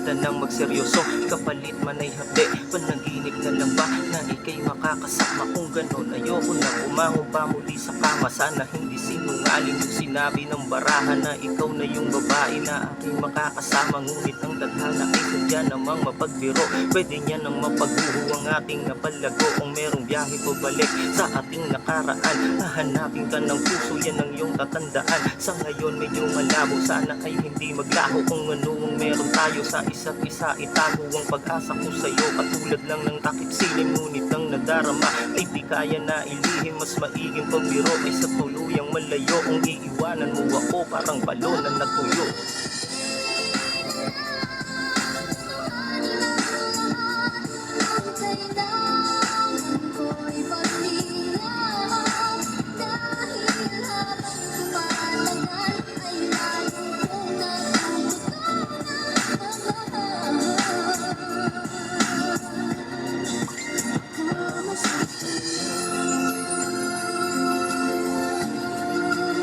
na nang magseryoso, kapalit man ay hapde. Panaginip na lang ba na ika'y makakasama? Kung ganon ayoko na umangon pa muli sa kama. Sana hindi sinungaling yung sinabi ng baraha na ikaw na yung babae na aking makakasama. Ngunit ang tadhana ay sadya namang mapagbiro. Pwede niya nang mapaguho ang ating napalago. Kung merong biyahe pabalik sa ating nakaraan, hahanapin ka ng puso, yan ang iyong tatandaan. Sa ngayon medyo malabo, sana ay hindi maglaho. Kung ano ang meron tayo sa isa't isa, itago ang pag-asa ko sa'yo. Katulad lang ng takip silim, ngunit ang nadarama ay di kaya na ilihim. Mas maiging pagbiro ay sa tuluyang malayo. Kung iiwanan mo ako parang balon na natuyo.